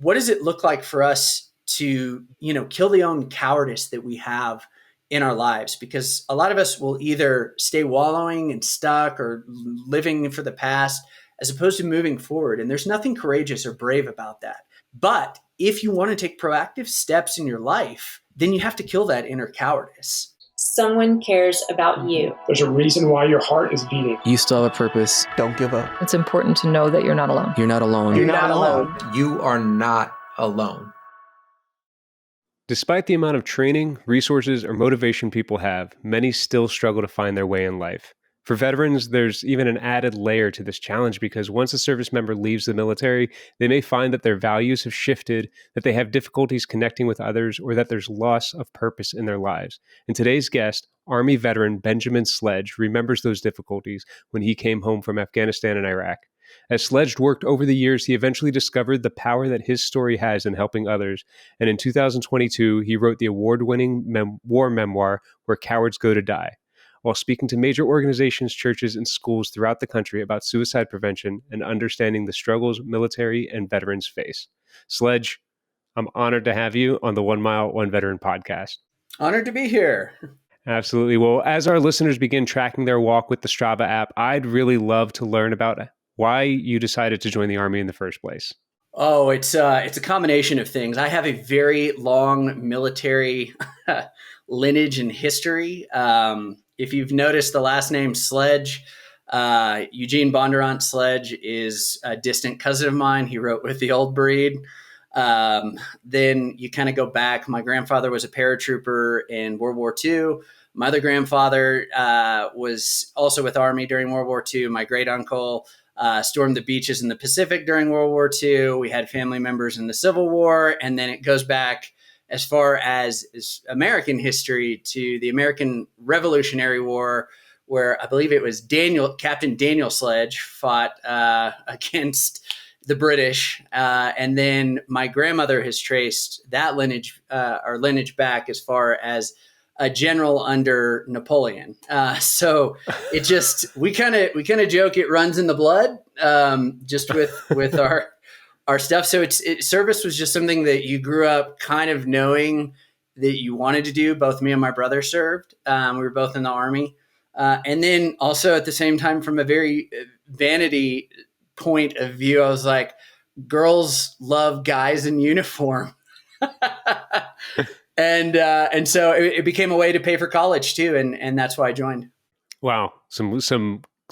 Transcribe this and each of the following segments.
what does it look like for us to, kill the own cowardice that we have in our lives? Because a lot of us will either stay wallowing and stuck or living for the past as opposed to moving forward. And there's nothing courageous or brave about that. But if you want to take proactive steps in your life, then you have to kill that inner cowardice. Someone cares about you. There's a reason why your heart is beating. You still have a purpose. Don't give up. It's important to know that you're not alone. You're not alone. You're not alone. You are not alone. Despite the amount of training, resources, or motivation people have, many still struggle to find their way in life. For veterans, there's even an added layer to this challenge because once a service member leaves the military, they may find that their values have shifted, that they have difficulties connecting with others, or that there's loss of purpose in their lives. And today's guest, Army veteran Benjamin Sledge, remembers those difficulties when he came home from Afghanistan and Iraq. As Sledge worked over the years, he eventually discovered the power that his story has in helping others. And in 2022, he wrote the award-winning war memoir, Where Cowards Go to Die, while speaking to major organizations, churches, and schools throughout the country about suicide prevention and understanding the struggles military and veterans face. Sledge, I'm honored to have you on the 1 Mile, 1 Veteran podcast. Honored to be here. Absolutely. Well, as our listeners begin tracking their walk with the Strava app, I'd really love to learn about why you decided to join the Army in the first place. Oh, it's a combination of things. I have a very long military lineage and history. If you've noticed the last name Sledge, Eugene Bondurant Sledge is a distant cousin of mine. He wrote with the Old Breed. Then you kind of go back. My grandfather was a paratrooper in World War II. My other grandfather was also with Army during World War II. My great uncle stormed the beaches in the Pacific during World War II. We had family members in the Civil War. And then it goes back as far as American history to the American Revolutionary War, where I believe it was Captain Daniel Sledge fought against the British. And then my grandmother has traced that lineage back as far as a general under Napoleon. So it just, we kind of joke it runs in the blood, just with our stuff. So service was just something that you grew up kind of knowing that you wanted to do. Both me and my brother served. We were both in the Army. And then also at the same time, from a very vanity point of view, I was like, girls love guys in uniform. And so it became a way to pay for college too. And that's why I joined. Wow.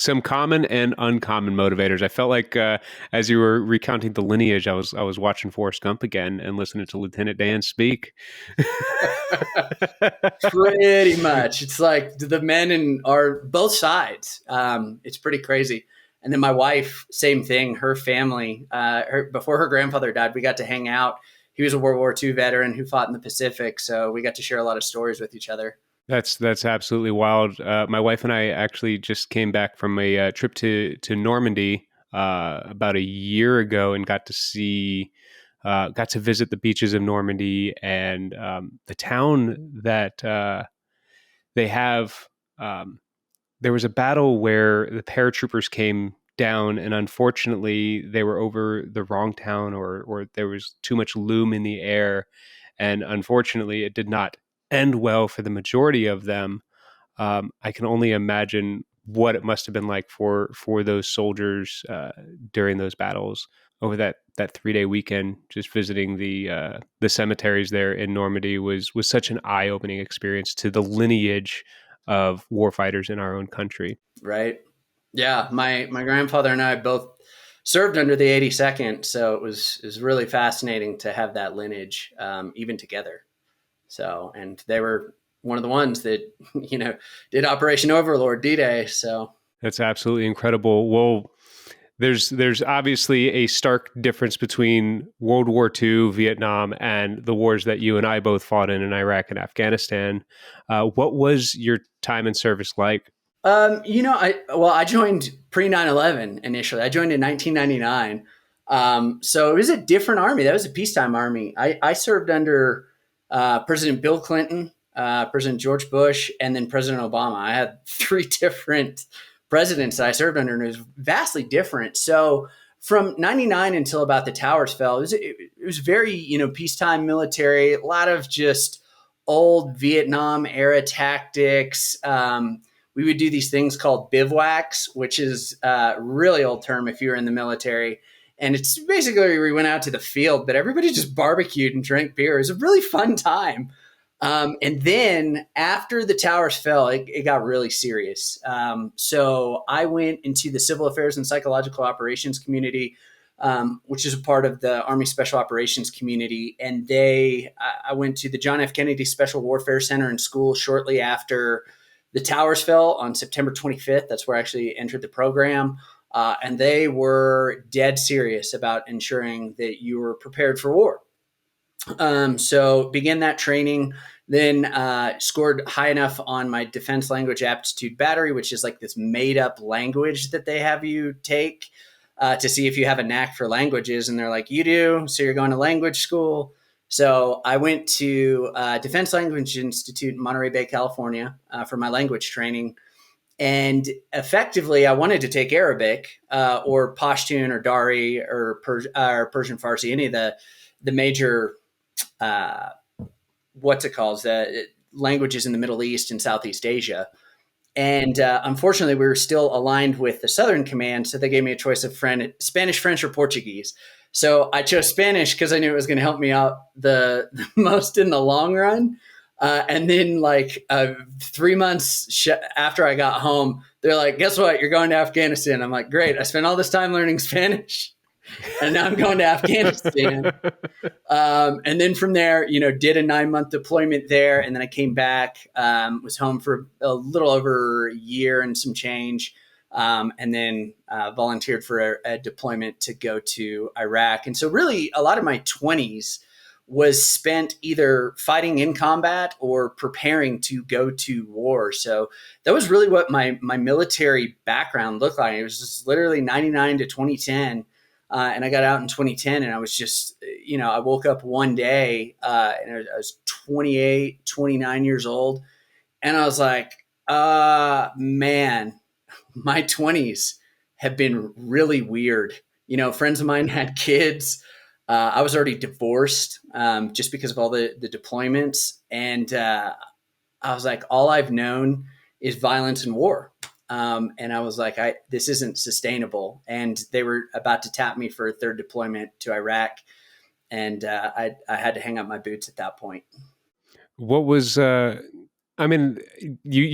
Some common and uncommon motivators. I felt like as you were recounting the lineage, I was watching Forrest Gump again and listening to Lieutenant Dan speak. Pretty much. It's like the men are both sides. It's pretty crazy. And then my wife, same thing. Her family, before her grandfather died, we got to hang out. He was a World War II veteran who fought in the Pacific. So we got to share a lot of stories with each other. That's absolutely wild. My wife and I actually just came back from a trip to Normandy about a year ago and got to visit the beaches of Normandy and the town that they have. There was a battle where the paratroopers came down, and unfortunately, they were over the wrong town, or there was too much loom in the air, and unfortunately, it did not end well for the majority of them. I can only imagine what it must have been like for those soldiers during those battles over that 3-day weekend. Just visiting the cemeteries there in Normandy was such an eye-opening experience to the lineage of warfighters in our own country. Right. Yeah. My grandfather and I both served under the 82nd. So it was really fascinating to have that lineage even together. So, and they were one of the ones that, did Operation Overlord D-Day. So that's absolutely incredible. Well, there's obviously a stark difference between World War II, Vietnam, and the wars that you and I both fought in Iraq and Afghanistan. What was your time in service like? I joined pre 9/11 initially. I joined in 1999. So it was a different army. That was a peacetime army. I served under President Bill Clinton, President George Bush, and then President Obama. I had 3 different presidents that I served under, and it was vastly different. So from 99 until about the towers fell, it was very, peacetime military, a lot of just old Vietnam era tactics. We would do these things called bivouacs, which is a really old term if you were in the military. And it's basically we went out to the field, but everybody just barbecued and drank beer. It was a really fun time. And then after the towers fell, it got really serious. So I went into the Civil Affairs and Psychological Operations community, which is a part of the Army Special Operations community. And I went to the John F. Kennedy Special Warfare Center in school shortly after the towers fell on September 25th. That's where I actually entered the program. And they were dead serious about ensuring that you were prepared for war. So began that training, then scored high enough on my defense language aptitude battery, which is like this made up language that they have you take to see if you have a knack for languages. And they're like, you do. So you're going to language school. So I went to Defense Language Institute in Monterey Bay, California for my language training. And effectively, I wanted to take Arabic or Pashtun or Dari or Persian Farsi, any of the major the languages in the Middle East and Southeast Asia. And unfortunately, we were still aligned with the Southern Command, so they gave me a choice of Spanish, French, or Portuguese. So I chose Spanish because I knew it was going to help me out the most in the long run. And then 3 months after I got home, they're like, guess what? You're going to Afghanistan. I'm like, great. I spent all this time learning Spanish. And now I'm going to Afghanistan. And then from there, did a 9-month deployment there. And then I came back, was home for a little over a year and some change. And then volunteered for a deployment to go to Iraq. And so really a lot of my 20s was spent either fighting in combat or preparing to go to war. So that was really what my military background looked like. It was just literally 99 to 2010. And I got out in 2010 and I was just, I woke up one day and I was 28, 29 years old. And I was like, man, my 20s have been really weird. Friends of mine had kids. I was already divorced just because of all the deployments. And I was like, all I've known is violence and war. And I was like, this isn't sustainable. And they were about to tap me for a third deployment to Iraq. And I had to hang up my boots at that point. What was, you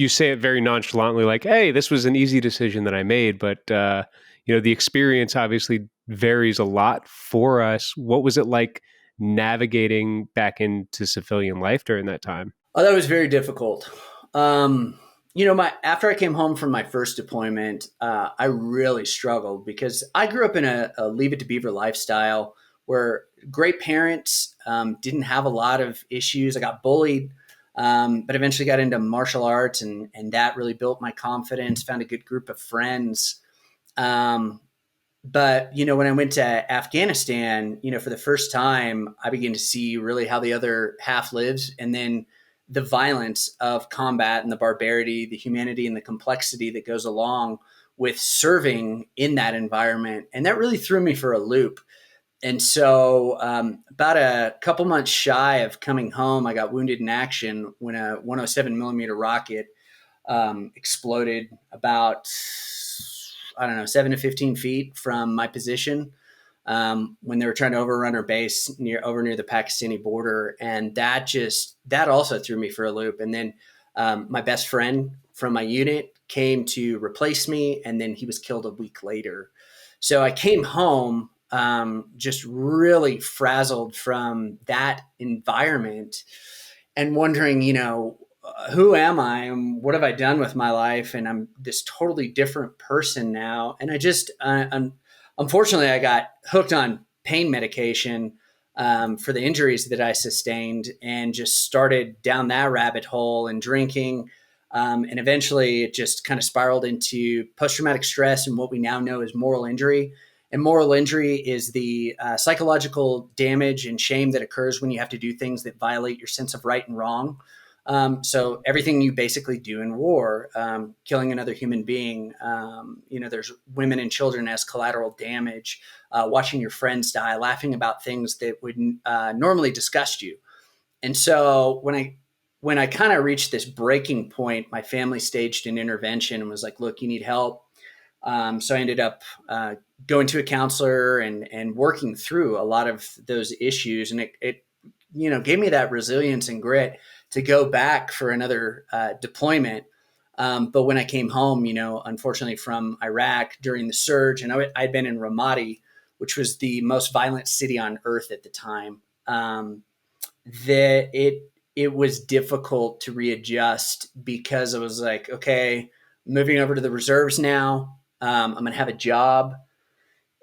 say it very nonchalantly, like, hey, this was an easy decision that I made. But, the experience obviously varies a lot for us. What was it like navigating back into civilian life during that time? Oh, that was very difficult. After I came home from my first deployment, I really struggled because I grew up in a Leave It to Beaver lifestyle where great parents didn't have a lot of issues. I got bullied, but eventually got into martial arts and that really built my confidence, found a good group of friends. But, when I went to Afghanistan, for the first time, I began to see really how the other half lives. And then the violence of combat and the barbarity, the humanity and the complexity that goes along with serving in that environment. And that really threw me for a loop. And so about a couple months shy of coming home, I got wounded in action when a 107 millimeter rocket exploded about, 7 to 15 feet from my position when they were trying to overrun our base near the Pakistani border. And that also threw me for a loop. And then my best friend from my unit came to replace me, and then he was killed a week later. So I came home just really frazzled from that environment and wondering, who am I and what have I done with my life? And I'm this totally different person now. And I just, unfortunately, I got hooked on pain medication for the injuries that I sustained and just started down that rabbit hole and drinking. And eventually it just kind of spiraled into post-traumatic stress and what we now know as moral injury. And moral injury is the psychological damage and shame that occurs when you have to do things that violate your sense of right and wrong. So everything you basically do in war, killing another human being, there's women and children as collateral damage, watching your friends die, laughing about things that would normally disgust you. And so when I kind of reached this breaking point, my family staged an intervention and was like, look, you need help. So I ended up going to a counselor and working through a lot of those issues. And it gave me that resilience and grit to go back for another deployment. But when I came home, unfortunately from Iraq during the surge, and I'd been in Ramadi, which was the most violent city on earth at the time, that it was difficult to readjust because I was like, okay, moving over to the reserves now. I'm going to have a job.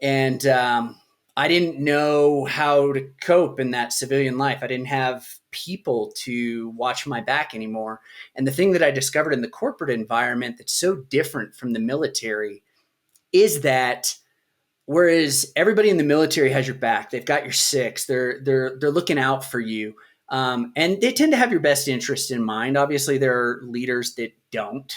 And I didn't know how to cope in that civilian life. I didn't have people to watch my back anymore. And the thing that I discovered in the corporate environment that's so different from the military is that whereas everybody in the military has your back, they've got your six, they're looking out for you. And they tend to have your best interest in mind. Obviously, there are leaders that don't.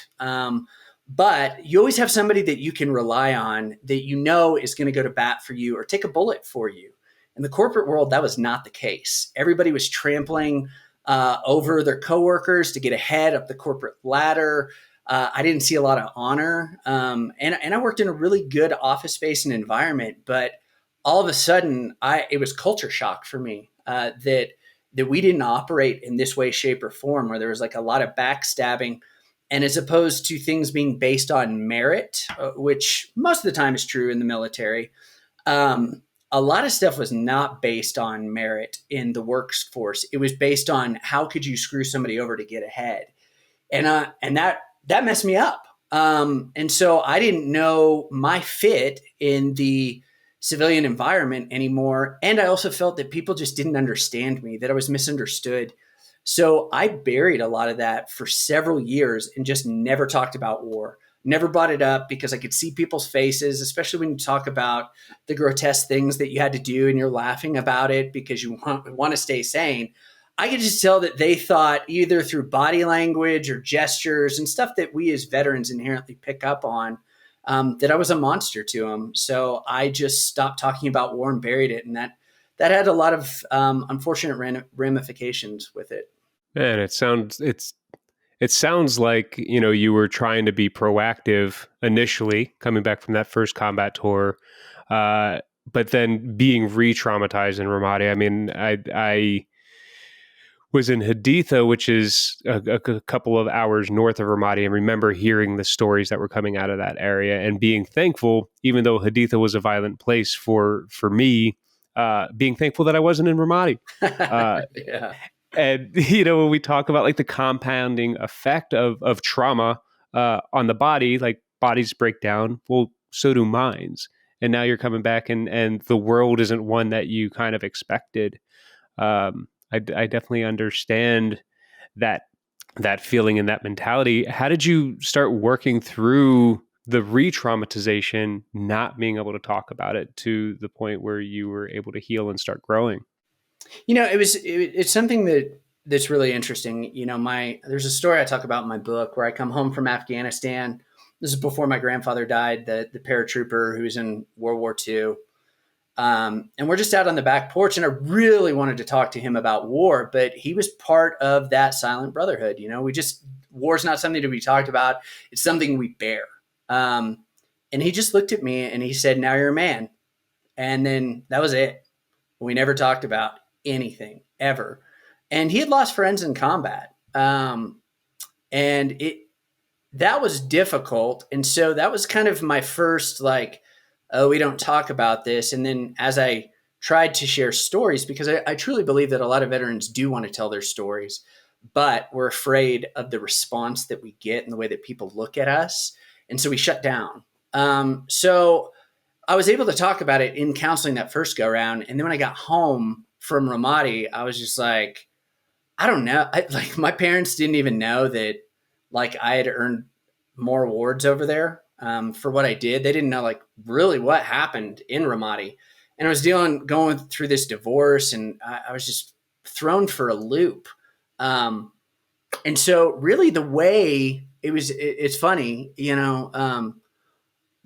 But you always have somebody that you can rely on that is going to go to bat for you or take a bullet for you. In the corporate world, that was not the case. Everybody was trampling over their coworkers to get ahead up the corporate ladder. I didn't see a lot of honor. And I worked in a really good office space and environment, but all of a sudden it was culture shock for me that we didn't operate in this way, shape, or form, where there was like a lot of backstabbing. And as opposed to things being based on merit, which most of the time is true in the military, a lot of stuff was not based on merit in the workforce. It was based on how could you screw somebody over to get ahead. And that messed me up. And so I didn't know my fit in the civilian environment anymore. And I also felt that people just didn't understand me, that I was misunderstood. So I buried a lot of that for several years and just never talked about war, never brought it up because I could see people's faces, especially when you talk about the grotesque things that you had to do and you're laughing about it because you want to stay sane. I could just tell that they thought either through body language or gestures and stuff that we as veterans inherently pick up on, that I was a monster to them. So I just stopped talking about war and buried it. And that had a lot of unfortunate ramifications with it. And it sounds like, you were trying to be proactive initially coming back from that first combat tour, but then being re-traumatized in Ramadi. I mean, I was in Haditha, which is a couple of hours north of Ramadi, and remember hearing the stories that were coming out of that area and being thankful, even though Haditha was a violent place for me, being thankful that I wasn't in Ramadi. Yeah. And, when we talk about like the compounding effect of trauma on the body, like bodies break down, well, so do minds. And now you're coming back and the world isn't one that you kind of expected. I definitely understand that feeling and that mentality. How did you start working through the re-traumatization, not being able to talk about it to the point where you were able to heal and start growing? It's something that's really interesting. There's a story I talk about in my book where I come home from Afghanistan. This is before my grandfather died, the paratrooper who was in World War II. And we're just out on the back porch, and I really wanted to talk to him about war, but he was part of that silent brotherhood. War's not something to be talked about. It's something we bear. And he just looked at me and he said, "Now you're a man." And then that was it. We never talked about anything ever. And he had lost friends in combat. And that was difficult. And so that was kind of my first, we don't talk about this. And then as I tried to share stories, because I truly believe that a lot of veterans do want to tell their stories, but we're afraid of the response that we get and the way that people look at us. And so we shut down. So I was able to talk about it in counseling that first go around. And then when I got home from Ramadi, I was just like, I don't know. My parents didn't even know that I had earned more awards over there for what I did. They didn't know really what happened in Ramadi. And I was going through this divorce, and I was just thrown for a loop. And so really the way it's funny,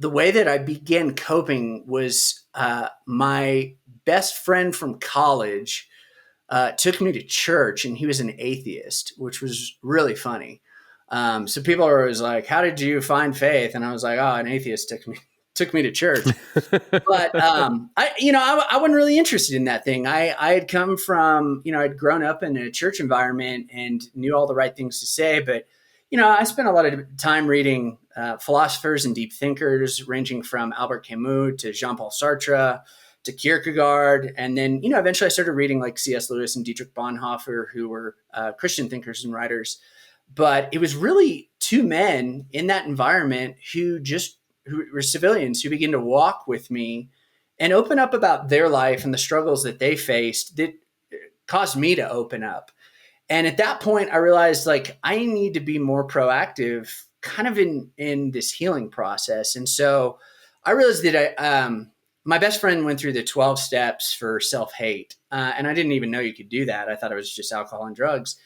the way that I began coping was my best friend from college took me to church, and he was an atheist, which was really funny. So people are always like, "How did you find faith?" And I was like, "Oh, an atheist took me to church." But I wasn't really interested in that thing. I had come from, I'd grown up in a church environment and knew all the right things to say, but I spent a lot of time reading philosophers and deep thinkers, ranging from Albert Camus to Jean-Paul Sartre to Kierkegaard. And then, eventually I started reading like C.S. Lewis and Dietrich Bonhoeffer, who were Christian thinkers and writers. But it was really two men in that environment who were civilians who began to walk with me and open up about their life and the struggles that they faced that caused me to open up. And at that point, I realized like I need to be more proactive kind of in this healing process. And so I realized that my best friend went through the 12 steps for self-hate. And I didn't even know you could do that. I thought it was just alcohol and drugs.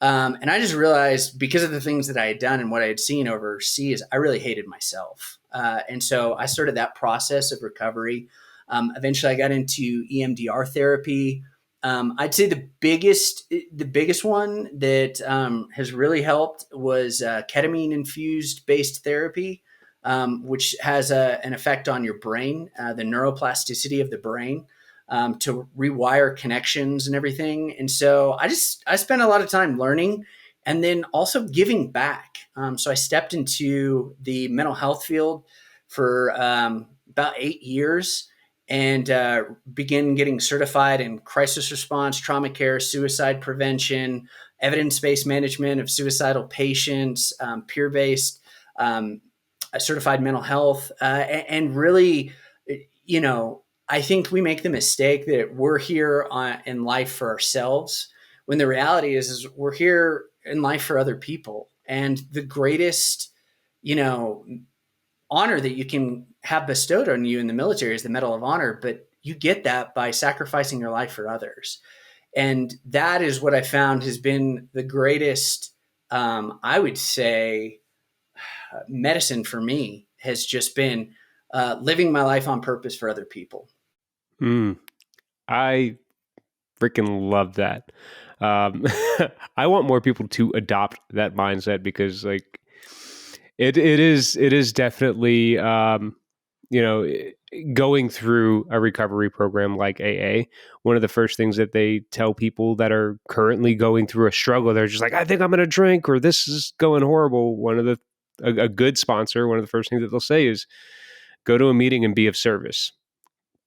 And I just realized because of the things that I had done and what I had seen overseas, I really hated myself. And so I started that process of recovery. Eventually I got into EMDR therapy. I'd say the biggest one that has really helped was ketamine infused based therapy, which has an effect on your brain, the neuroplasticity of the brain, to rewire connections and everything. And so I spent a lot of time learning and then also giving back. So I stepped into the mental health field for about 8 years. And began getting certified in crisis response, trauma care, suicide prevention, evidence-based management of suicidal patients, peer-based, certified mental health. And really, I think we make the mistake that we're here in life for ourselves, when the reality is we're here in life for other people. And the greatest, honor that you can have bestowed on you in the military is the Medal of Honor, but you get that by sacrificing your life for others. And that is what I found has been the greatest, I would say, medicine for me has just been living my life on purpose for other people. I freaking love that. I want more people to adopt that mindset because like, It is definitely going through a recovery program like AA. One of the first things that they tell people that are currently going through a struggle, they're just like, I think I'm going to drink, or this is going horrible. A good sponsor, one of the first things that they'll say is go to a meeting and be of service.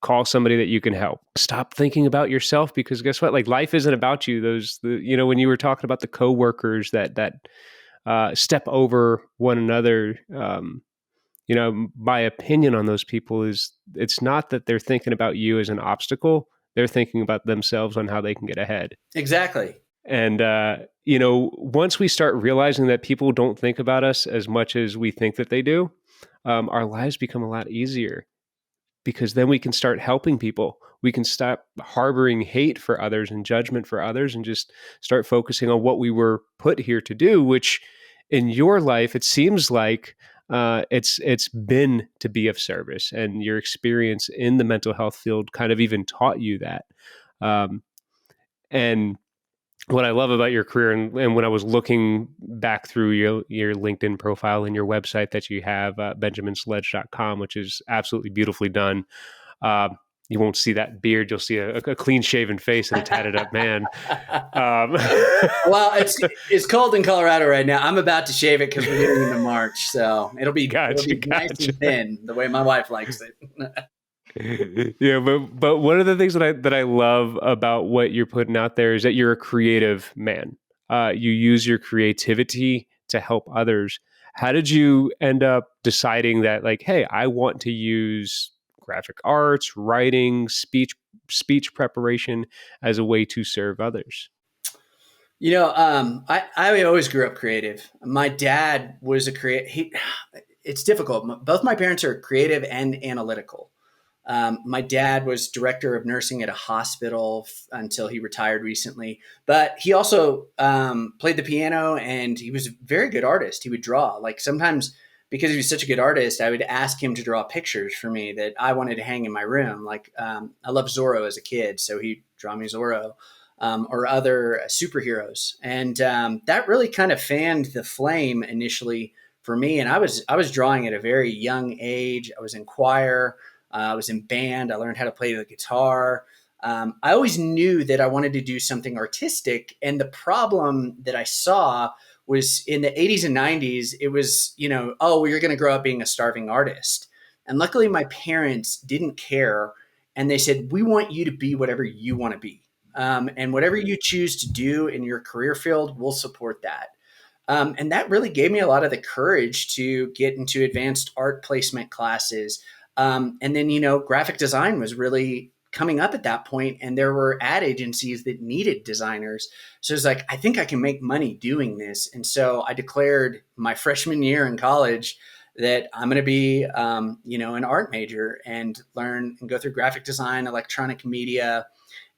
Call somebody that you can help. Stop thinking about yourself, because guess what? Like, life isn't about you. When you were talking about the coworkers that step over one another. My opinion on those people is it's not that they're thinking about you as an obstacle. They're thinking about themselves on how they can get ahead. Exactly. And, once we start realizing that people don't think about us as much as we think that they do, our lives become a lot easier, because then we can start helping people. We can stop harboring hate for others and judgment for others and just start focusing on what we were put here to do, which in your life, it seems like it's been to be of service, and your experience in the mental health field kind of even taught you that. And what I love about your career, and when I was looking back through your LinkedIn profile and your website that you have, benjaminsledge.com, which is absolutely beautifully done. You won't see that beard. You'll see a clean shaven face and a tatted up man. Well, it's cold in Colorado right now. I'm about to shave it because we're getting into March. So it'll be nice and thin, the way my wife likes it. Yeah, but one of the things that I love about what you're putting out there is that you're a creative man. You use your creativity to help others. How did you end up deciding that, like, hey, I want to use graphic arts, writing, speech preparation as a way to serve others? I always grew up creative. My dad was a creative. It's difficult. Both my parents are creative and analytical. My dad was director of nursing at a hospital until he retired recently, but he also played the piano, and he was a very good artist. He would draw. Like sometimes, because he was such a good artist, I would ask him to draw pictures for me that I wanted to hang in my room. Like I loved Zorro as a kid, so he'd draw me Zorro. Or other superheroes, and that really kind of fanned the flame initially for me. And I was drawing at a very young age. I was in choir, I was in band. I learned how to play the guitar. I always knew that I wanted to do something artistic, and the problem that I saw was in the 80s and 90s. It was, oh, well, you're going to grow up being a starving artist. And luckily, my parents didn't care, and they said, we want you to be whatever you want to be. And whatever you choose to do in your career field, we'll support that. And that really gave me a lot of the courage to get into advanced art placement classes. And then, graphic design was really coming up at that point, and there were ad agencies that needed designers. So it's like, I think I can make money doing this. And so I declared my freshman year in college that I'm going to be, an art major and learn and go through graphic design, electronic media.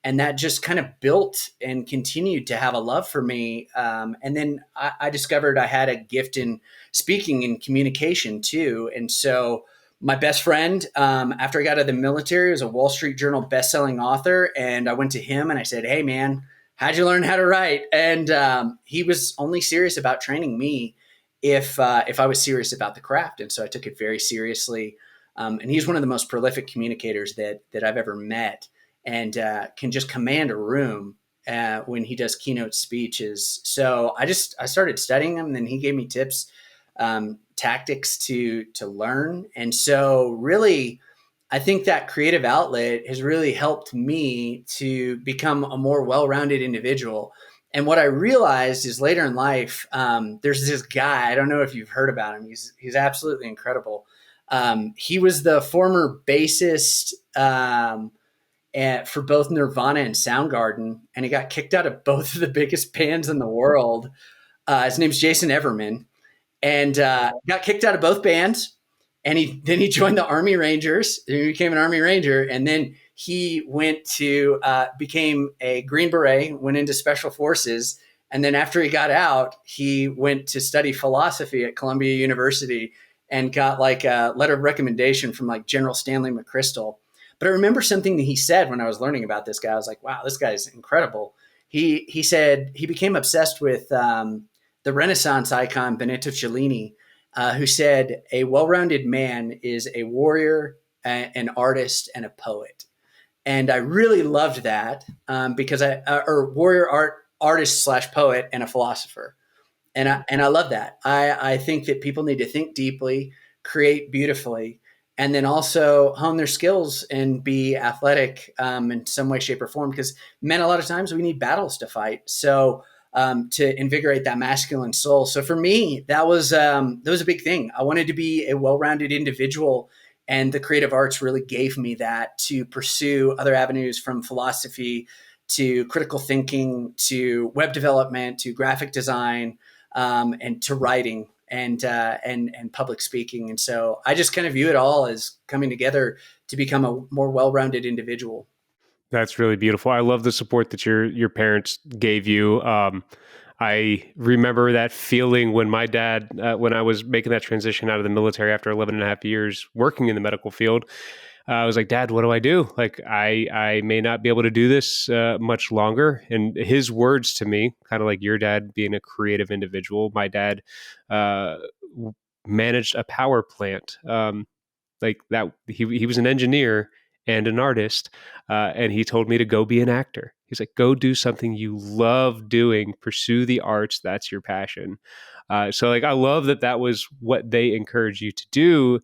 And that just kind of built and continued to have a love for me. And then I discovered I had a gift in speaking and communication too. And so my best friend, after I got out of the military, was a Wall Street Journal bestselling author. And I went to him and I said, hey, man, how'd you learn how to write? And he was only serious about training me if I was serious about the craft. And so I took it very seriously. And he's one of the most prolific communicators that I've ever met, and can just command a room when he does keynote speeches. So I started studying him, and then he gave me tips, tactics to learn. And so really, I think that creative outlet has really helped me to become a more well-rounded individual. And what I realized is later in life, there's this guy, I don't know if you've heard about him. He's absolutely incredible. He was the former bassist, for both Nirvana and Soundgarden, and he got kicked out of both of the biggest bands in the world. His name's Jason Everman, and got kicked out of both bands. And then he joined the Army Rangers. He became an Army Ranger, and then he went to became a Green Beret, went into Special Forces, and then after he got out, he went to study philosophy at Columbia University and got like a letter of recommendation from like General Stanley McChrystal. But I remember something that he said when I was learning about this guy. I was like, wow, this guy's incredible. He said he became obsessed with the Renaissance icon Benito Cellini, who said a well-rounded man is a warrior, an artist, and a poet. And I really loved that because artist / poet and a philosopher. And I love that. I think that people need to think deeply, create beautifully, and then also hone their skills and be athletic in some way, shape, or form. Because men, a lot of times we need battles to fight. So to invigorate that masculine soul. So for me, that was a big thing. I wanted to be a well-rounded individual, and the creative arts really gave me that to pursue other avenues, from philosophy to critical thinking to web development to graphic design, and to writing and public speaking. And so I just kind of view it all as coming together to become a more well-rounded individual. That's really beautiful. I love the support that your parents gave you. I remember that feeling when my dad, when I was making that transition out of the military after 11 and a half years working in the medical field. I was like, Dad, what do I do? Like, I may not be able to do this much longer. And his words to me, kind of like your dad being a creative individual, my dad managed a power plant. Like that, he was an engineer and an artist, and he told me to go be an actor. He's like, go do something you love doing, pursue the arts. That's your passion. So like, I love that was what they encouraged you to do.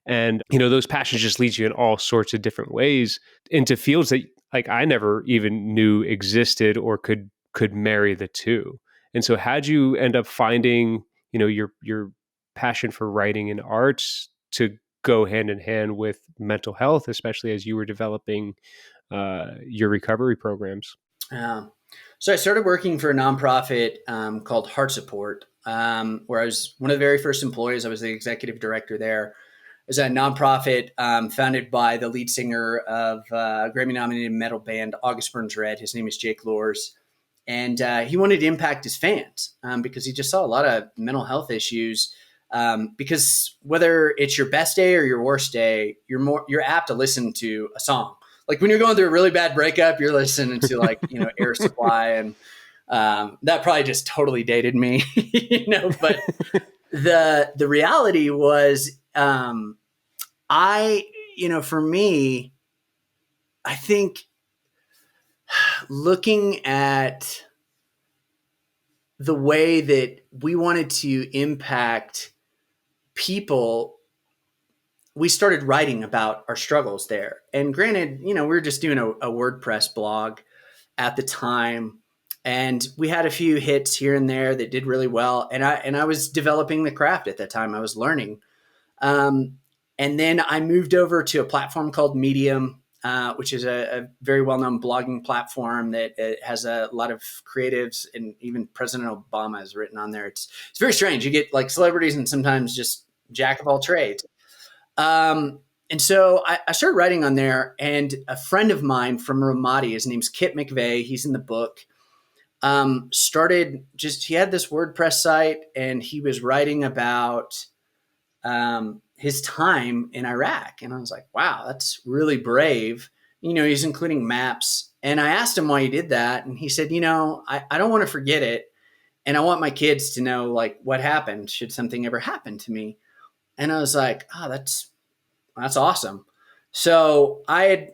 And, those passions just lead you in all sorts of different ways into fields that like I never even knew existed or could marry the two. And so how'd you end up finding, your passion for writing and arts to go hand in hand with mental health, especially as you were developing your recovery programs? So I started working for a nonprofit called Heart Support, where I was one of the very first employees. I was the executive director there. is a nonprofit founded by the lead singer of Grammy-nominated metal band August Burns Red. His name is Jake Lors. And he wanted to impact his fans because he just saw a lot of mental health issues. Because whether it's your best day or your worst day, you're apt to listen to a song. Like when you're going through a really bad breakup, you're listening to like, Air Supply, and that probably just totally dated me, but the reality was, for me, I think looking at the way that we wanted to impact people, we started writing about our struggles there. And granted, we were just doing a WordPress blog at the time, and we had a few hits here and there that did really well. And I was developing the craft at that time. I was learning. And then I moved over to a platform called Medium, which is a very well-known blogging platform that has a lot of creatives, and even President Obama has written on there. It's very strange. You get like celebrities and sometimes just jack of all trades. And so I started writing on there, and a friend of mine from Ramadi, his name's Kit McVeigh, he's in the book, he had this WordPress site, and he was writing about his time in Iraq. And I was like, wow, that's really brave. He's including maps. And I asked him why he did that. And he said, I don't want to forget it. And I want my kids to know like what happened should something ever happen to me. And I was like, oh, that's awesome. So I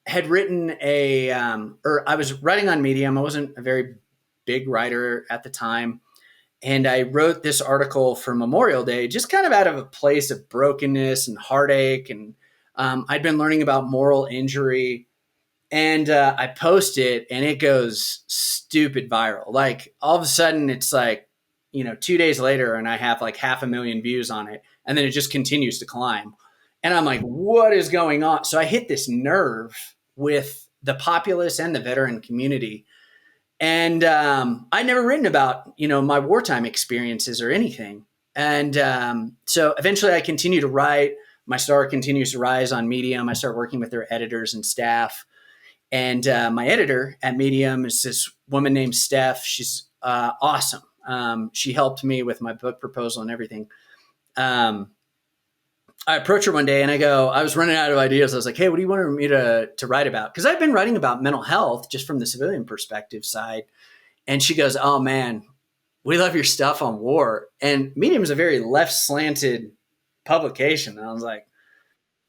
had written I was writing on Medium. I wasn't a very big writer at the time. And I wrote this article for Memorial Day, just kind of out of a place of brokenness and heartache. And I'd been learning about moral injury. And I post it, and it goes stupid viral. Like all of a sudden it's like, 2 days later, and I have like 500,000 views on it. And then it just continues to climb. And I'm like, what is going on? So I hit this nerve with the populace and the veteran community. And I'd never written about, my wartime experiences or anything. And so eventually I continue to write. My star continues to rise on Medium. I start working with their editors and staff. And my editor at Medium is this woman named Steph. She's awesome. She helped me with my book proposal and everything. I approach her one day and I was running out of ideas. I was like, hey, what do you want me to write about? Because I've been writing about mental health just from the civilian perspective side. And she goes, oh man, we love your stuff on war. And Medium is a very left slanted publication. And I was like,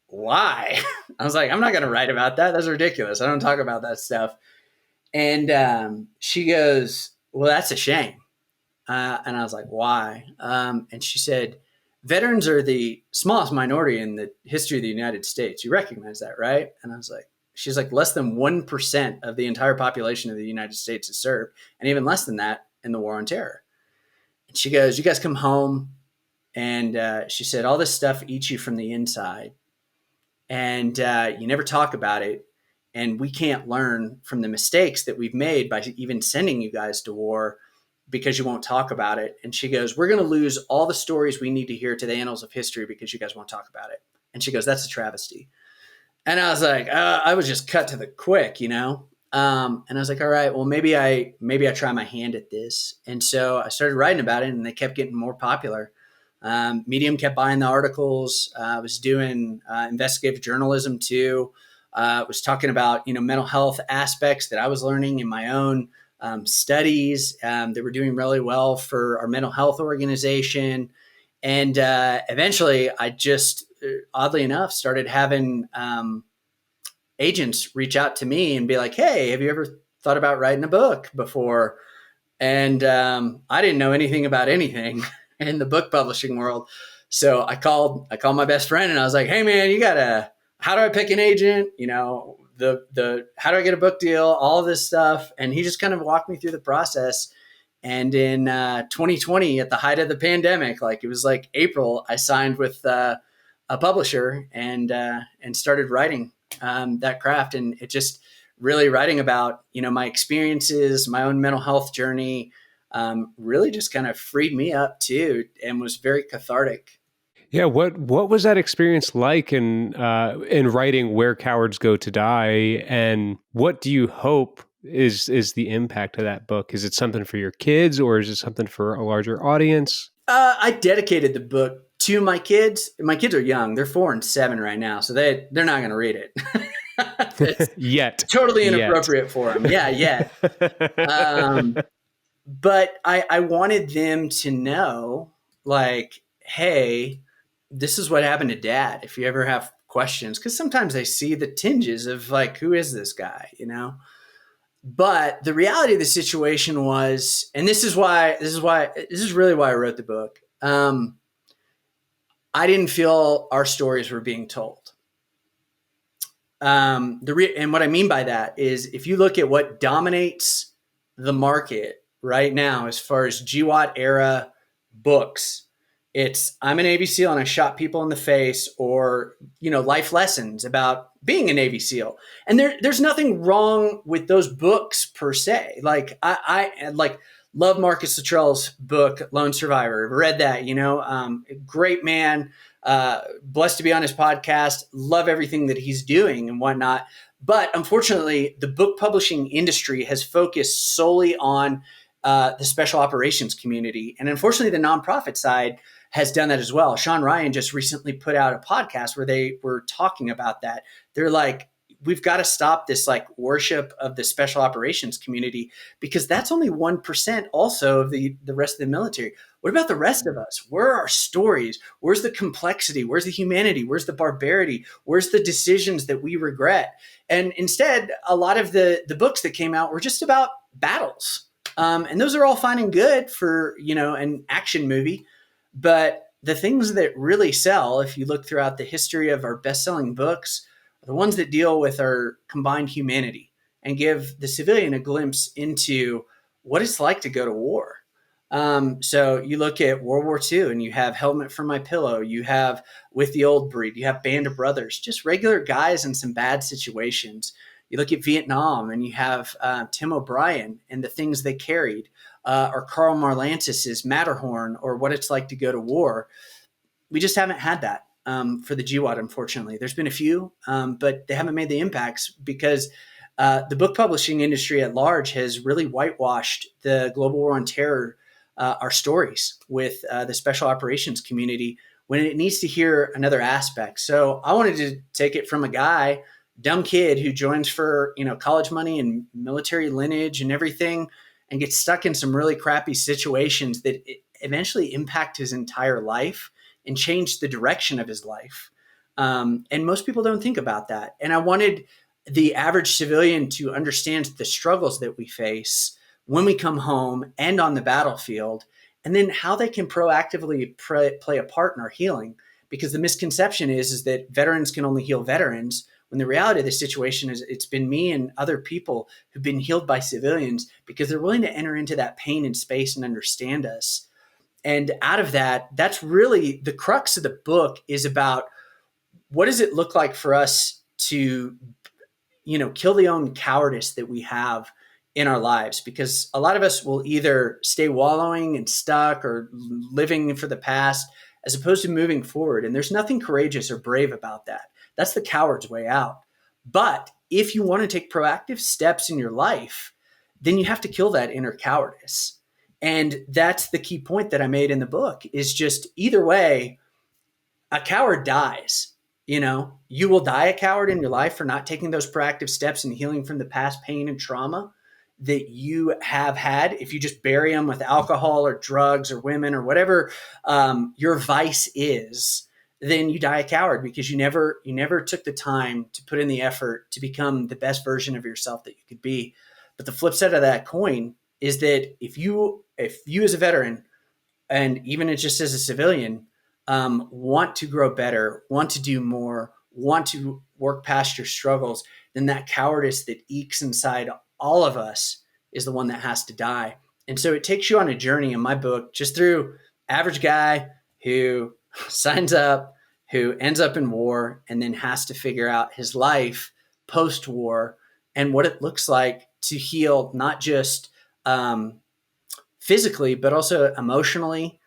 why? I was like, I'm not going to write about that. That's ridiculous. I don't talk about that stuff. And she goes, well, that's a shame. And I was like, why? And she said, veterans are the smallest minority in the history of the United States. You recognize that, right? And I was like, she's like, less than 1% of the entire population of the United States is served, and even less than that in the war on terror. And she goes, you guys come home. And she said, all this stuff eats you from the inside. And you never talk about it. And we can't learn from the mistakes that we've made by even sending you guys to war because you won't talk about it. And she goes, we're going to lose all the stories we need to hear to the annals of history because you guys won't talk about it. And she goes, that's a travesty. And I was like, I was just cut to the quick, And I was like, all right, well, maybe I try my hand at this. And so I started writing about it, and they kept getting more popular. Medium kept buying the articles. I was doing investigative journalism too. Was talking about, mental health aspects that I was learning in my own studies. They were doing really well for our mental health organization. And eventually I just, oddly enough, started having agents reach out to me and be like, hey, have you ever thought about writing a book before? And I didn't know anything about anything in the book publishing world. So I called my best friend, and I was like, hey man, how do I pick an agent? How do I get a book deal? All of this stuff. And he just kind of walked me through the process. And in 2020, at the height of the pandemic, it was like April, I signed with a publisher and started writing that craft. And it just really writing about, my experiences, my own mental health journey, really just kind of freed me up too, and was very cathartic. Yeah, what was that experience like in writing Where Cowards Go to Die, and what do you hope is the impact of that book? Is it something for your kids, or is it something for a larger audience? I dedicated the book to my kids. My kids are young; they're 4 and 7 right now, so they're not going to read it. It's Yet. totally inappropriate for them. Yeah, yeah. But I wanted them to know, like, hey, this is what happened to Dad. If you ever have questions, because sometimes they see the tinges of like, who is this guy, you know? But the reality of the situation was, and this is really why I wrote the book. I didn't feel our stories were being told. And what I mean by that is, if you look at what dominates the market right now, as far as GWAT era books, it's I'm a Navy SEAL and I shot people in the face, or, life lessons about being a Navy SEAL. And there's nothing wrong with those books per se. Like I like love Marcus Luttrell's book, Lone Survivor. Read that, great man. Blessed to be on his podcast. Love everything that he's doing and whatnot. But unfortunately, the book publishing industry has focused solely on the special operations community. And unfortunately, the nonprofit side has done that as well. Sean Ryan just recently put out a podcast where they were talking about that. They're like, we've got to stop this like worship of the special operations community, because that's only 1% also of the rest of the military. What about the rest of us? Where are our stories? Where's the complexity? Where's the humanity? Where's the barbarity? Where's the decisions that we regret? And instead, a lot of the books that came out were just about battles. And those are all fine and good for, an action movie. But the things that really sell, if you look throughout the history of our best-selling books, are the ones that deal with our combined humanity and give the civilian a glimpse into what it's like to go to war. So you look at World War II and you have Helmet for My Pillow, you have With the Old Breed, you have Band of Brothers, just regular guys in some bad situations. You look at Vietnam and you have Tim O'Brien and the things they carried, or Carl Marlantis's Matterhorn, or What It's Like to Go to War. We just haven't had that for the GWAT, unfortunately. There's been a few, but they haven't made the impacts because the book publishing industry at large has really whitewashed the global war on terror, our stories with the special operations community, when it needs to hear another aspect. So I wanted to take it from a guy, dumb kid who joins for, college money and military lineage and everything, and gets stuck in some really crappy situations that eventually impact his entire life and change the direction of his life. And most people don't think about that. And I wanted the average civilian to understand the struggles that we face when we come home and on the battlefield, and then how they can proactively play a part in our healing. Because the misconception is that veterans can only heal veterans, when the reality of the situation is it's been me and other people who've been healed by civilians because they're willing to enter into that pain and space and understand us. And out of that, that's really the crux of the book, is about what does it look like for us to, kill the own cowardice that we have in our lives. Because a lot of us will either stay wallowing and stuck or living for the past, as opposed to moving forward. And there's nothing courageous or brave about that. That's the coward's way out. But if you want to take proactive steps in your life, then you have to kill that inner cowardice. And that's the key point that I made in the book, is just either way, a coward dies. You will die a coward in your life for not taking those proactive steps and healing from the past pain and trauma that you have had. If you just bury them with alcohol or drugs or women or whatever your vice is, then you die a coward because you never took the time to put in the effort to become the best version of yourself that you could be. But the flip side of that coin is that if you as a veteran, and even just as a civilian, want to grow better, want to do more, want to work past your struggles, then that cowardice that ekes inside all of us is the one that has to die. And so it takes you on a journey in my book, just through average guy who signs up, who ends up in war, and then has to figure out his life post-war and what it looks like to heal, not just physically, but also emotionally,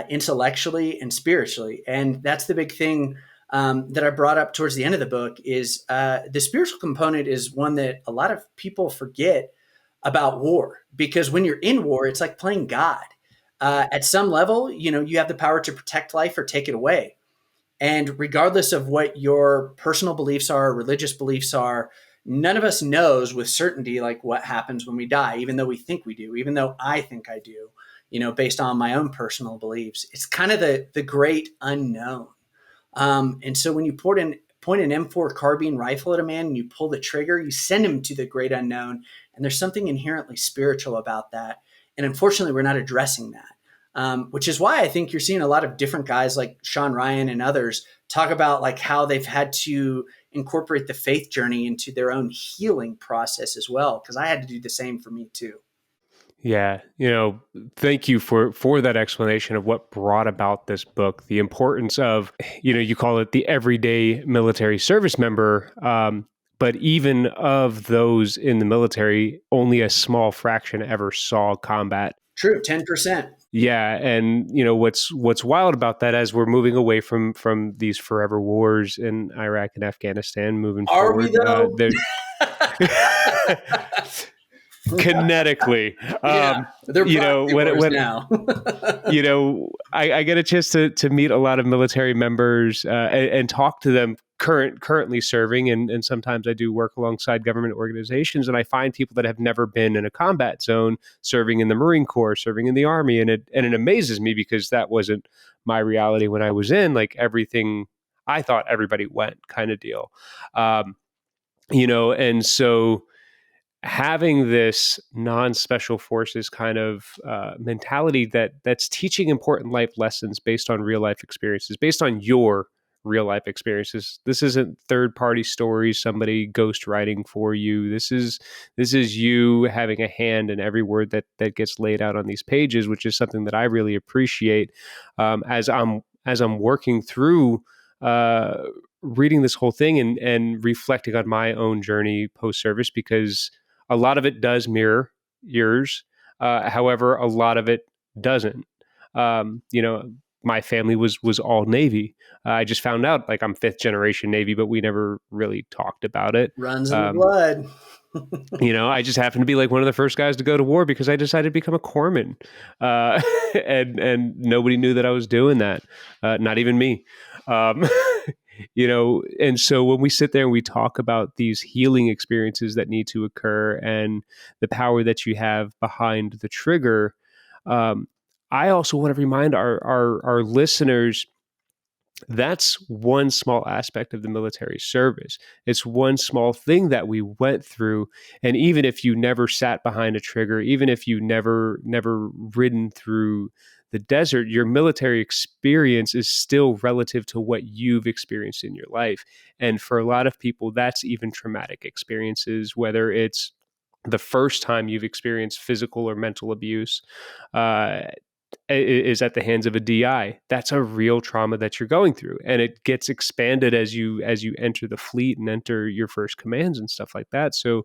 intellectually and spiritually. And that's the big thing that I brought up towards the end of the book is the spiritual component is one that a lot of people forget about war, because when you're in war, it's like playing God. At some level, you have the power to protect life or take it away. And regardless of what your personal beliefs are, religious beliefs are, none of us knows with certainty like what happens when we die, even though we think we do, even though I think I do, based on my own personal beliefs. It's kind of the great unknown. And so when you point an M4 carbine rifle at a man and you pull the trigger, you send him to the great unknown. And there's something inherently spiritual about that. And unfortunately, we're not addressing that. Which is why I think you're seeing a lot of different guys like Sean Ryan and others talk about like how they've had to incorporate the faith journey into their own healing process as well. Because I had to do the same for me too. Yeah, thank you for that explanation of what brought about this book, the importance of, you call it the everyday military service member, but even of those in the military, only a small fraction ever saw combat. True, 10%. Yeah, and what's wild about that as we're moving away from these forever wars in Iraq and Afghanistan, moving Are forward, we though? Kinetically, they're wars now. I get a chance to meet a lot of military members and talk to them currently serving, and sometimes I do work alongside government organizations, and I find people that have never been in a combat zone, serving in the Marine Corps, serving in the Army, and it amazes me because that wasn't my reality when I was in. Like everything, I thought everybody went kind of deal, and so having this non-special forces kind of mentality that's teaching important life lessons based on real life experiences, based on your real life experiences. This isn't third party stories, somebody ghost writing for you. This is you having a hand in every word that gets laid out on these pages, which is something that I really appreciate as I'm working through reading this whole thing and reflecting on my own journey post-service, because a lot of it does mirror yours. However, a lot of it doesn't. My family was all Navy. I just found out, like, I'm fifth generation Navy, but we never really taled about it. Runs in the blood. I just happened to be like one of the first guys to go to war because I decided to become a corpsman, and nobody knew that I was doing that, not even me. And so when we sit there and we talk about these healing experiences that need to occur and the power that you have behind the trigger, I also want to remind our listeners that's one small aspect of the military service. It's one small thing that we went through. And even if you never sat behind a trigger, even if you never ridden through the desert, your military experience is still relative to what you've experienced in your life. And for a lot of people, that's even traumatic experiences, whether it's the first time you've experienced physical or mental abuse, is at the hands of a DI. That's a real trauma that you're going through, and it gets expanded as you enter the fleet and enter your first commands and stuff like that. So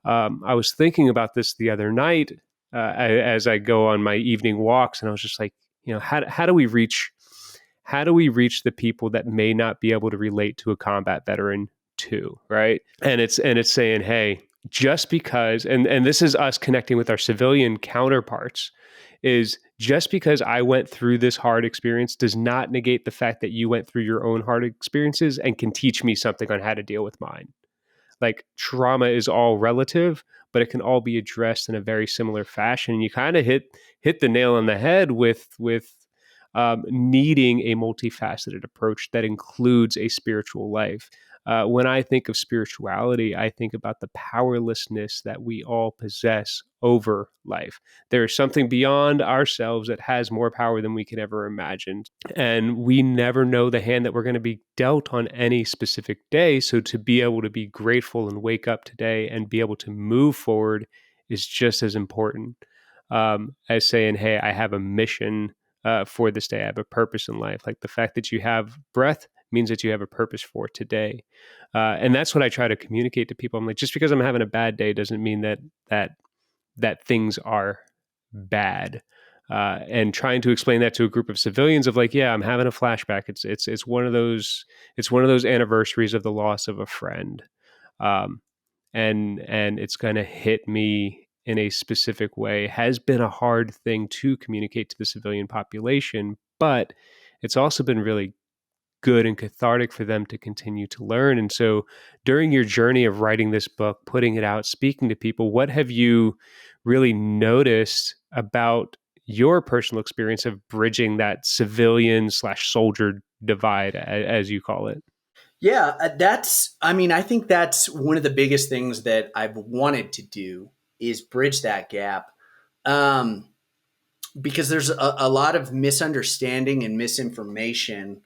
I was thinking about this the other night as I go on my evening walks, and I was just like, how do we reach the people that may not be able to relate to a combat veteran too, right? And it's saying, hey, just because, and this is us connecting with our civilian counterparts, is just because I went through this hard experience does not negate the fact that you went through your own hard experiences and can teach me something on how to deal with mine. Like, trauma is all relative, but it can all be addressed in a very similar fashion. And you kind of hit the nail on the head with needing a multifaceted approach that includes a spiritual life. When I think of spirituality, I think about the powerlessness that we all possess over life. There is something beyond ourselves that has more power than we can ever imagine. And we never know the hand that we're going to be dealt on any specific day. So to be able to be grateful and wake up today and be able to move forward is just as important as saying, hey, I have a mission for this day. I have a purpose in life. Like, the fact that you have breath means that you have a purpose for today. And that's what I try to communicate to people. I'm like, just because I'm having a bad day doesn't mean that things are bad. and trying to explain that to a group of civilians of like, yeah, I'm having a flashback. It's one of those anniversaries of the loss of a friend, um, and it's going to hit me in a specific way. Has been a hard thing to communicate to the civilian population, but it's also been really good and cathartic for them to continue to learn. And so during your journey of writing this book, putting it out, speaking to people, what have you really noticed about your personal experience of bridging that civilian/soldier divide, as you call it? Yeah, I think that's one of the biggest things that I've wanted to do is bridge that gap. Um, because there's a lot of misunderstanding and misinformation.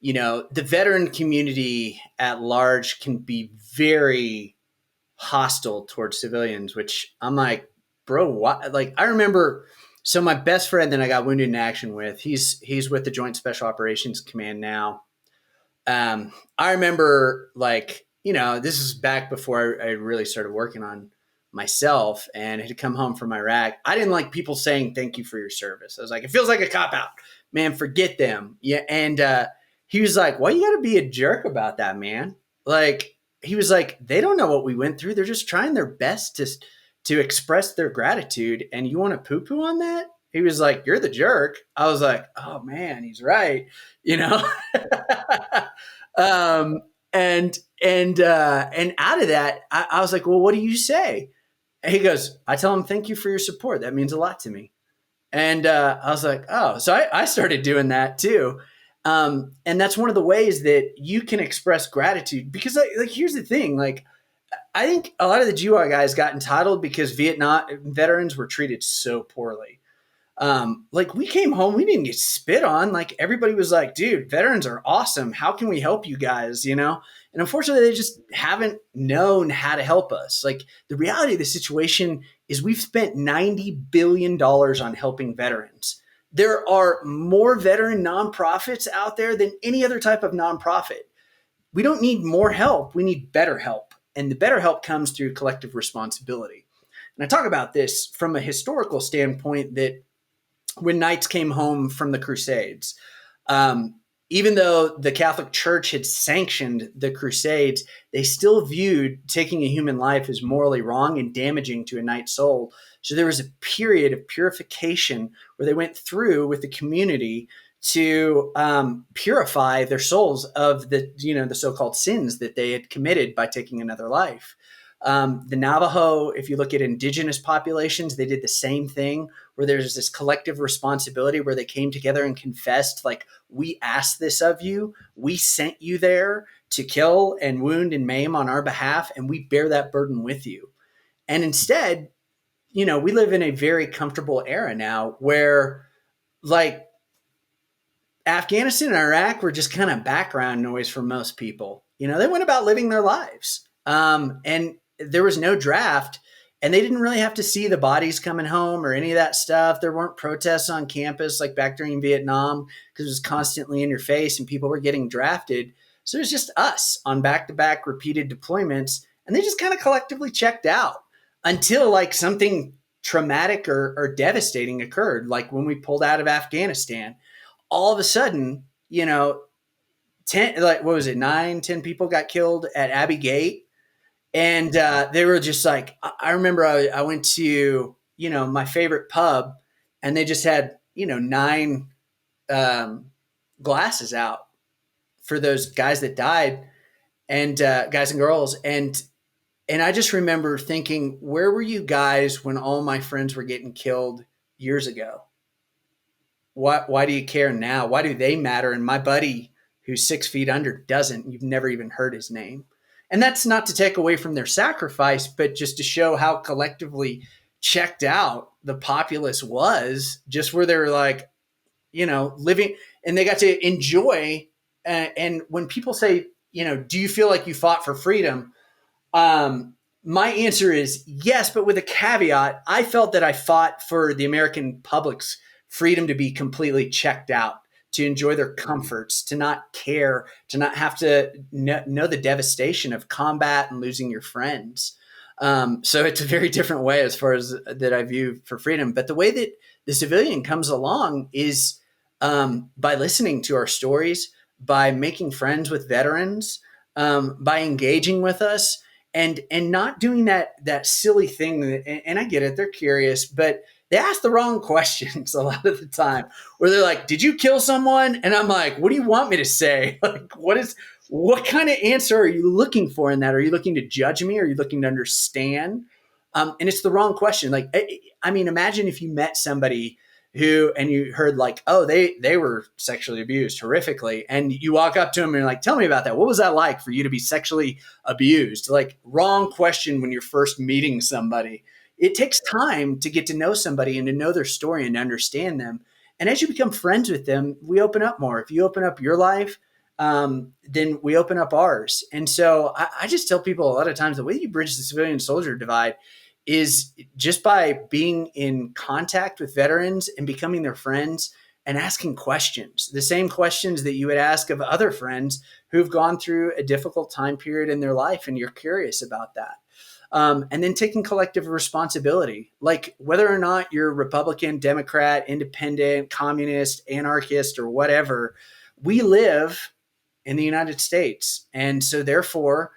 The veteran community at large can be very hostile towards civilians, which I'm like, bro, what? Like, I remember, so my best friend that I got wounded in action with, he's with the Joint Special Operations Command now. I remember, like, this is back before I really started working on myself and had come home from Iraq. I didn't like people saying thank you for your service. I was like, it feels like a cop out, man, forget them. Yeah. And he was like, why you got to be a jerk about that, man? Like, he was like, they don't know what we went through. They're just trying their best to express their gratitude. And you want to poo poo on that? He was like, you're the jerk. I was like, oh man, he's right. You know? And out of that, I was like, well, what do you say? And he goes, I tell him, thank you for your support. That means a lot to me. And I was like, oh, so I started doing that too. And that's one of the ways that you can express gratitude, because like here's the thing, like, I think a lot of the GWI guys got entitled because Vietnam veterans were treated so poorly. Like, we came home, we didn't get spit on. Like, everybody was like, dude, veterans are awesome. How can we help you guys? And unfortunately, they just haven't known how to help us. Like, the reality of the situation is we've spent $90 billion on helping veterans. There are more veteran nonprofits out there than any other type of nonprofit. We don't need more help. We need better help. And the better help comes through collective responsibility. And I talk about this from a historical standpoint, that when knights came home from the Crusades, even though the Catholic Church had sanctioned the Crusades, they still viewed taking a human life as morally wrong and damaging to a knight's soul. So there was a period of purification where they went through with the community to purify their souls of the so-called sins that they had committed by taking another life. The Navajo, if you look at indigenous populations, they did the same thing, where there's this collective responsibility where they came together and confessed, like, we asked this of you. We sent you there to kill and wound and maim on our behalf, and we bear that burden with you. And instead, we live in a very comfortable era now where, like, Afghanistan and Iraq were just kind of background noise for most people. They went about living their lives. And there was no draft, and they didn't really have to see the bodies coming home or any of that stuff. There weren't protests on campus like back during Vietnam, because it was constantly in your face and people were getting drafted. So it was just us on back-to-back repeated deployments, and they just kind of collectively checked out until, like, something traumatic or devastating occurred. Like when we pulled out of Afghanistan, all of a sudden, 10, like, what was it, 9-10 people got killed at Abbey Gate. And they were just like, I remember I went to, my favorite pub, and they just had, 9 glasses out for those guys that died, and guys and girls. And I just remember thinking, where were you guys when all my friends were getting killed years ago? Why do you care now? Why do they matter? And my buddy who's 6 feet under doesn't. You've never even heard his name. And that's not to take away from their sacrifice, but just to show how collectively checked out the populace was, just where they were like, living, and they got to enjoy. And when people say, do you feel like you fought for freedom? My answer is yes, but with a caveat. I felt that I fought for the American public's freedom to be completely checked out, to enjoy their comforts, to not care, to not have to know the devastation of combat and losing your friends. So it's a very different way as far as that I view for freedom. But the way that the civilian comes along is by listening to our stories, by making friends with veterans, by engaging with us, and not doing that silly thing. And I get it; they're curious, but they ask the wrong questions a lot of the time. Where they're like, "Did you kill someone?" And I'm like, "What do you want me to say? Like, what kind of answer are you looking for in that? Are you looking to judge me? Are you looking to understand?" And it's the wrong question. Like, I mean, imagine if you met somebody and you heard like, oh, they were sexually abused horrifically. And you walk up to them and you're like, tell me about that. What was that like for you to be sexually abused? Like, wrong question when you're first meeting somebody. It takes time to get to know somebody and to know their story and understand them. And as you become friends with them, we open up more. If you open up your life, then we open up ours. And so I just tell people a lot of times the way you bridge the civilian soldier divide is just by being in contact with veterans and becoming their friends and asking questions, the same questions that you would ask of other friends who've gone through a difficult time period in their life. And you're curious about that. And then taking collective responsibility, like whether or not you're Republican, Democrat, independent, communist, anarchist, or whatever, we live in the United States. And so therefore,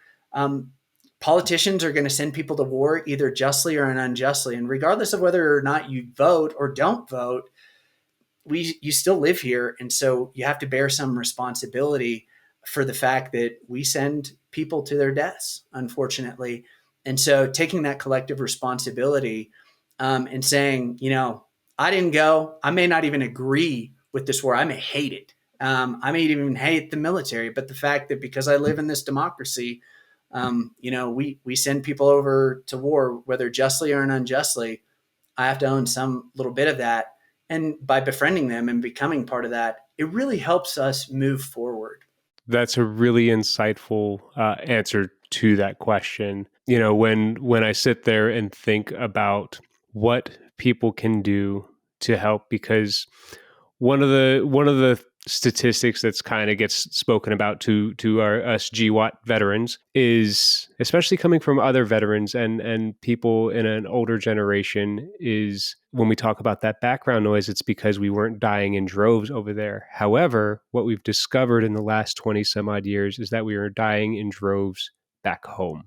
politicians are going to send people to war either justly or unjustly. And regardless of whether or not you vote or don't vote, you still live here. And so you have to bear some responsibility for the fact that we send people to their deaths, unfortunately. And so taking that collective responsibility and saying, I didn't go, I may not even agree with this war. I may hate it. I may even hate the military, but the fact that because I live in this democracy, we send people over to war, whether justly or unjustly, I have to own some little bit of that. And by befriending them and becoming part of that, it really helps us move forward. That's a really insightful answer to that question. When I sit there and think about what people can do to help, because one of the statistics that's kind of gets spoken about to us GWAT veterans is, especially coming from other veterans and people in an older generation, is when we talk about that background noise, it's because we weren't dying in droves over there. However, what we've discovered in the last 20 some odd years is that we are dying in droves back home.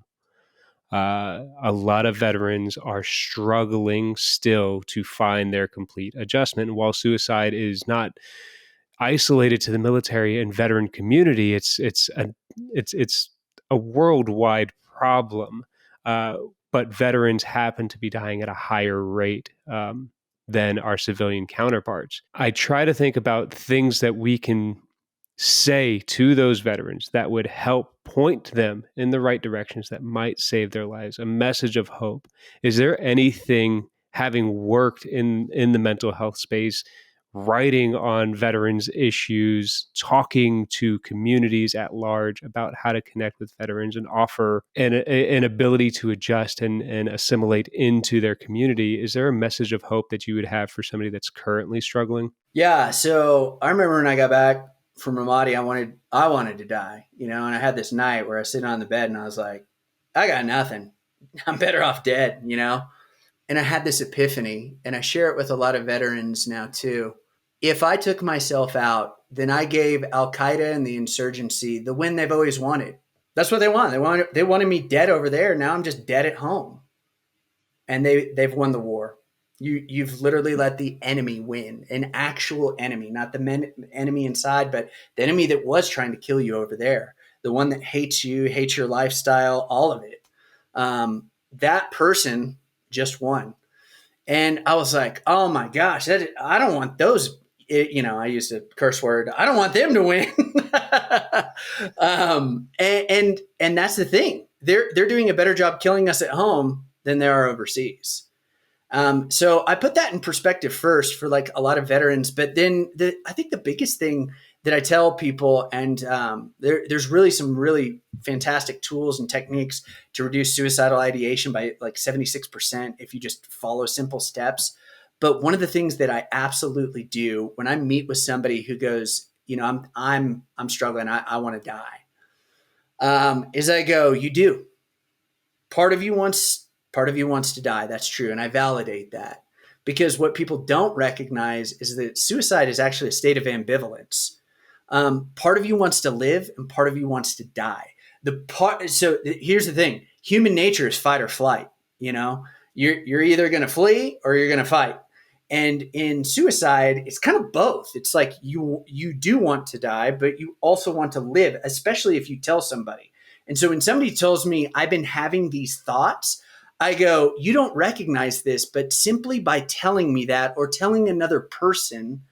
A lot of veterans are struggling still to find their complete adjustment. While suicide is not isolated to the military and veteran community, it's a worldwide problem. But veterans happen to be dying at a higher rate than our civilian counterparts. I try to think about things that we can say to those veterans that would help point them in the right directions that might save their lives, a message of hope. Is there anything, having worked in the mental health space, writing on veterans issues, talking to communities at large about how to connect with veterans and offer an ability to adjust and assimilate into their community? Is there a message of hope that you would have for somebody that's currently struggling? Yeah. So I remember when I got back from Ramadi, I wanted to die, and I had this night where I was sitting on the bed and I was like, I got nothing. I'm better off dead, And I had this epiphany, and I share it with a lot of veterans now too. If I took myself out, then I gave Al Qaeda and the insurgency the win they've always wanted. That's what they want. They wanted me dead over there. Now I'm just dead at home, and they've won the war. You've literally let the enemy win, an actual enemy, not the enemy inside, but the enemy that was trying to kill you over there, the one that hates you, hates your lifestyle, all of it. That person just won. And I was like, oh my gosh, I don't want those. I used a curse word. I don't want them to win. And that's the thing. They're doing a better job killing us at home than they are overseas. So I put that in perspective first for like a lot of veterans, but then I think the biggest thing that I tell people, and there's really some really fantastic tools and techniques to reduce suicidal ideation by like 76% if you just follow simple steps. But one of the things that I absolutely do when I meet with somebody who goes, I'm struggling, I want to die, is I go, you do. Part of you wants Part of you wants to die. That's true. And I validate that, because what people don't recognize is that suicide is actually a state of ambivalence. Part of you wants to live and part of you wants to die. So here's the thing. Human nature is fight or flight. You're either going to flee or you're going to fight. And in suicide, it's kind of both. It's like you do want to die, but you also want to live, especially if you tell somebody. And so when somebody tells me I've been having these thoughts, I go, you don't recognize this, but simply by telling me that or telling another person,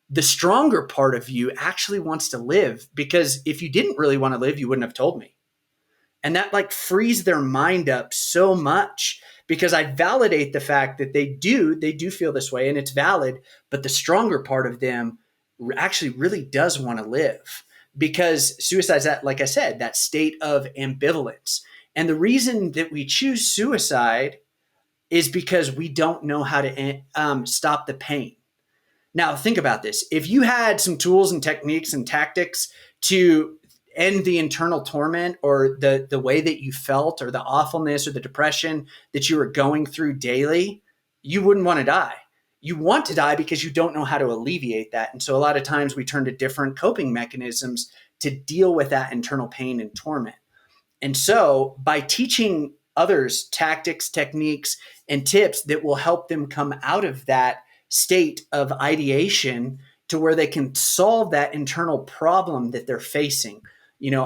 the stronger part of you actually wants to live, because if you didn't really want to live, you wouldn't have told me. And that frees their mind up so much, because I validate the fact that they do feel this way and it's valid, but the stronger part of them actually really does want to live, because suicide is that, like I said, that state of ambivalence. And the reason that we choose suicide is because we don't know how to stop the pain. Now, think about this. If you had some tools and techniques and tactics to end the internal torment or the way that you felt or the awfulness or the depression that you were going through daily, you wouldn't want to die. You want to die because you don't know how to alleviate that. And so a lot of times we turn to different coping mechanisms to deal with that internal pain and torment. And so by teaching others tactics, techniques, and tips that will help them come out of that state of ideation to where they can solve that internal problem that they're facing.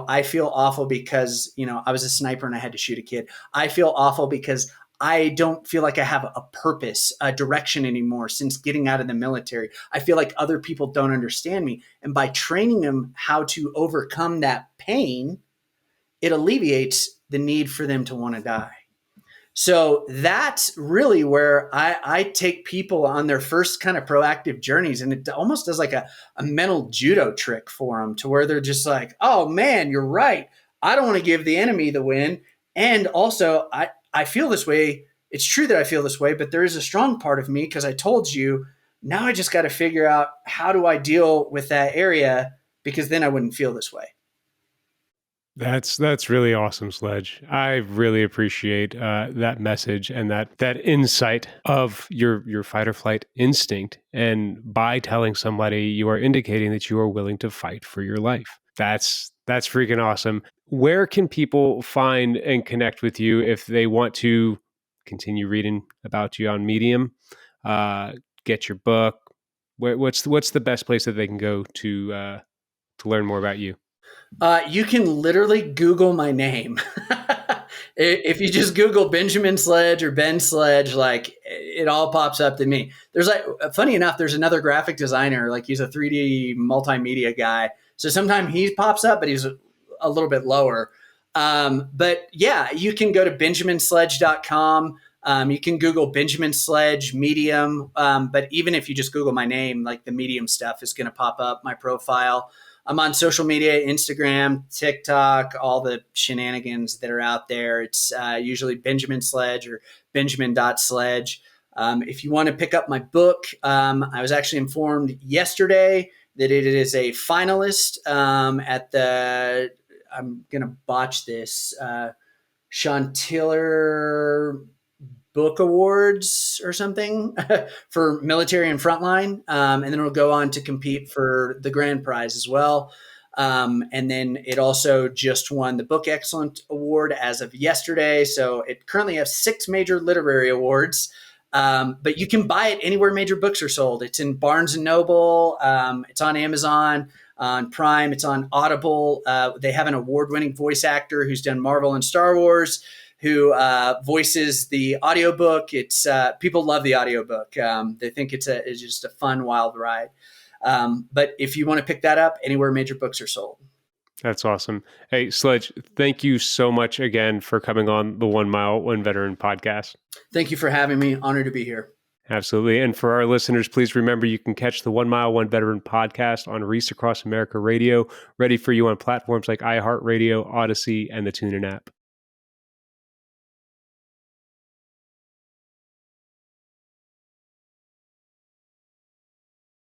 I feel awful because, I was a sniper and I had to shoot a kid. I feel awful because I don't feel like I have a purpose, a direction anymore since getting out of the military. I feel like other people don't understand me. And by training them how to overcome that pain, it alleviates the need for them to want to die. So that's really where I take people on their first kind of proactive journeys. And it almost does like a mental judo trick for them, to where they're just like, oh man, you're right. I don't want to give the enemy the win. And also I feel this way. It's true that I feel this way, but there is a strong part of me, because I told you, now I just got to figure out, how do I deal with that area? Because then I wouldn't feel this way. That's really awesome, Sledge. I really appreciate that message and that insight of your fight or flight instinct. And by telling somebody, you are indicating that you are willing to fight for your life. That's freaking awesome. Where can people find and connect with you if they want to continue reading about you on Medium, get your book? What's the best place that they can go to learn more about you? You can literally Google my name. If you just Google Benjamin Sledge or Ben Sledge, it all pops up to me. There's funny enough, there's another graphic designer, he's a 3D multimedia guy. So sometimes he pops up, but he's a little bit lower. But yeah, you can go to benjaminsledge.com. You can Google Benjamin Sledge Medium. But even if you just Google my name, the Medium stuff is going to pop up, my profile. I'm on social media, Instagram, TikTok, all the shenanigans that are out there. It's usually Benjamin Sledge or Benjamin.Sledge. If you want to pick up my book, I was actually informed yesterday that it is a finalist at the, I'm going to botch this, Chantilly Book Awards or something for military and frontline. And then it'll go on to compete for the grand prize as well. And then it also just won the Book Excellent Award as of yesterday. So it currently has 6 major literary awards. But you can buy it anywhere major books are sold. It's in Barnes & Noble. It's on Amazon, on Prime. It's on Audible. They have an award-winning voice actor who's done Marvel and Star Wars, who voices the audiobook. It's people love the audiobook. They think it's just a fun, wild ride. But if you want to pick that up, anywhere major books are sold. That's awesome. Hey, Sledge, thank you so much again for coming on the 1 Mile, 1 Veteran podcast. Thank you for having me. Honored to be here. Absolutely. And for our listeners, please remember you can catch the 1 Mile, 1 Veteran podcast on Reese Across America Radio, ready for you on platforms like iHeartRadio, Odyssey, and the TuneIn app.